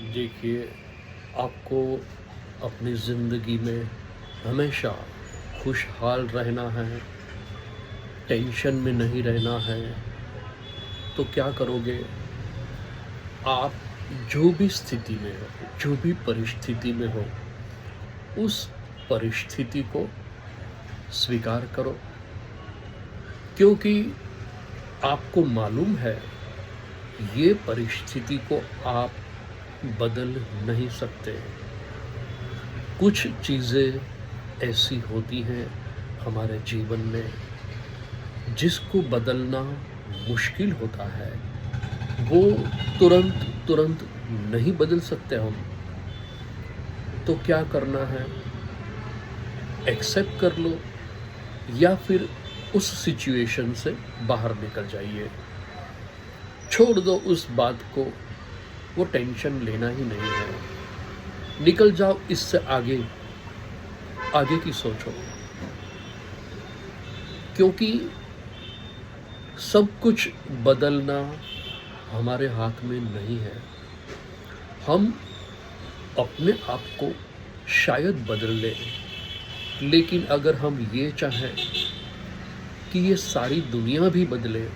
देखिए, आपको अपनी ज़िंदगी में हमेशा खुशहाल रहना है, टेंशन में नहीं रहना है, तो क्या करोगे? आप जो भी स्थिति में हो, जो भी परिस्थिति में हो, उस परिस्थिति को स्वीकार करो, क्योंकि आपको मालूम है, ये परिस्थिति को आप बदल नहीं सकते। कुछ चीज़ें ऐसी होती हैं हमारे जीवन में जिसको बदलना मुश्किल होता है। वो तुरंत तुरंत नहीं बदल सकते हम। तो क्या करना है? एक्सेप्ट कर लो या फिर उस सिचुएशन से बाहर निकल जाइए। छोड़ दो उस बात को, वो टेंशन लेना ही नहीं है। निकल जाओ इससे आगे, आगे की सोचो, क्योंकि सब कुछ बदलना हमारे हाथ में नहीं है। हम अपने आप को शायद बदल लें, लेकिन अगर हम ये चाहें कि ये सारी दुनिया भी बदले,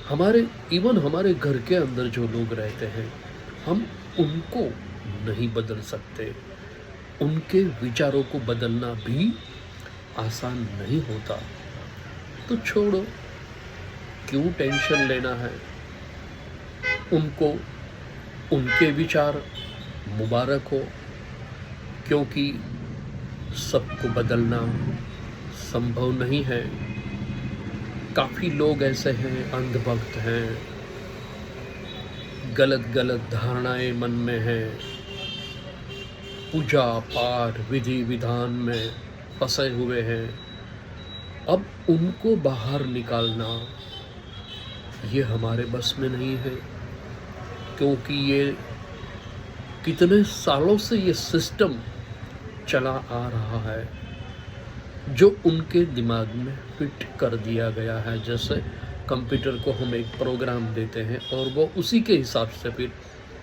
हमारे घर के अंदर जो लोग रहते हैं, हम उनको नहीं बदल सकते। उनके विचारों को बदलना भी आसान नहीं होता। तो छोड़ो, क्यों टेंशन लेना है? उनको उनके विचार मुबारक हो, क्योंकि सबको बदलना संभव नहीं है। काफ़ी लोग ऐसे हैं, अंधभक्त हैं, गलत गलत धारणाएं मन में हैं, पूजा पाठ विधि विधान में फंसे हुए हैं। अब उनको बाहर निकालना ये हमारे बस में नहीं है, क्योंकि ये कितने सालों से ये सिस्टम चला आ रहा है, जो उनके दिमाग में फिट कर दिया गया है। जैसे कंप्यूटर को हम एक प्रोग्राम देते हैं और वो उसी के हिसाब से फिर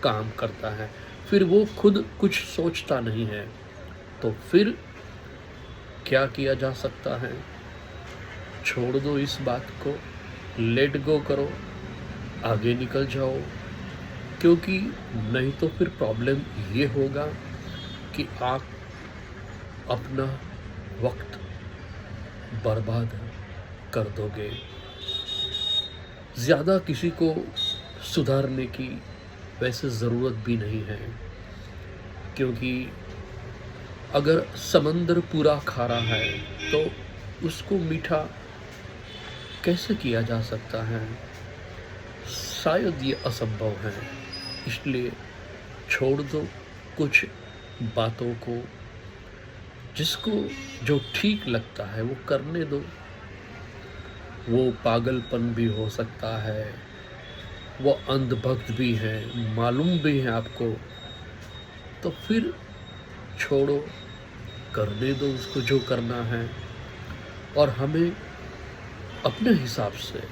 काम करता है, फिर वो खुद कुछ सोचता नहीं है। तो फिर क्या किया जा सकता है? छोड़ दो इस बात को, लेट गो करो, आगे निकल जाओ, क्योंकि नहीं तो फिर प्रॉब्लम ये होगा कि आप अपना वक्त बर्बाद कर दोगे। ज़्यादा किसी को सुधारने की वैसे ज़रूरत भी नहीं है, क्योंकि अगर समंदर पूरा खारा है तो उसको मीठा कैसे किया जा सकता है? शायद ये असंभव है। इसलिए छोड़ दो कुछ बातों को, जिसको जो ठीक लगता है वो करने दो। वो पागलपन भी हो सकता है, वो अंधभक्त भी है, मालूम भी है आपको, तो फिर छोड़ो, करने दो उसको जो करना है। और हमें अपने हिसाब से,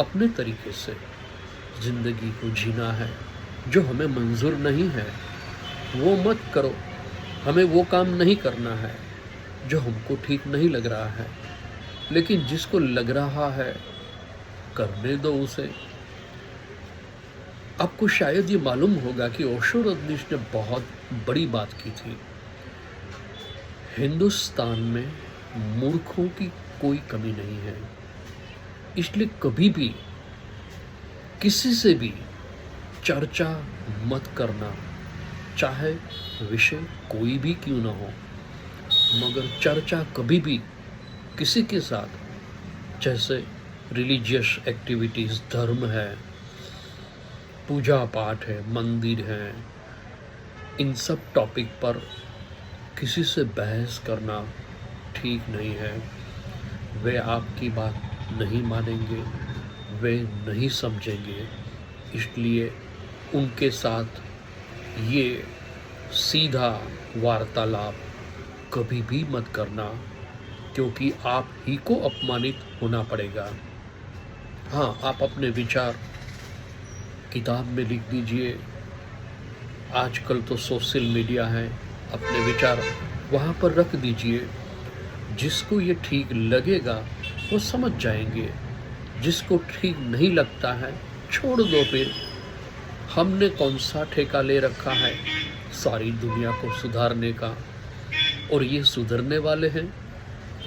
अपने तरीके से ज़िंदगी को जीना है। जो हमें मंजूर नहीं है वो मत करो, हमें वो काम नहीं करना है जो हमको ठीक नहीं लग रहा है। लेकिन जिसको लग रहा है करने दो उसे। आपको शायद ये मालूम होगा कि ओशो रजनीश ने बहुत बड़ी बात की थी। हिंदुस्तान में मूर्खों की कोई कमी नहीं है, इसलिए कभी भी किसी से भी चर्चा मत करना, चाहे विषय कोई भी क्यों ना हो। मगर चर्चा कभी भी किसी के साथ, जैसे रिलीजियस एक्टिविटीज़, धर्म है, पूजा पाठ है, मंदिर है, इन सब टॉपिक पर किसी से बहस करना ठीक नहीं है। वे आपकी बात नहीं मानेंगे, वे नहीं समझेंगे। इसलिए उनके साथ ये सीधा वार्तालाप कभी भी मत करना, क्योंकि आप ही को अपमानित होना पड़ेगा। हाँ, आप अपने विचार किताब में लिख दीजिए, आजकल तो सोशल मीडिया है, अपने विचार वहाँ पर रख दीजिए। जिसको ये ठीक लगेगा वो समझ जाएंगे, जिसको ठीक नहीं लगता है छोड़ दो फिर। हमने कौन सा ठेका ले रखा है सारी दुनिया को सुधारने का, और ये सुधरने वाले हैं?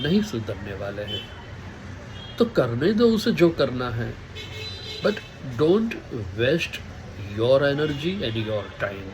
नहीं सुधरने वाले हैं। तो करने दो उसे जो करना है, but don't waste your energy and your time.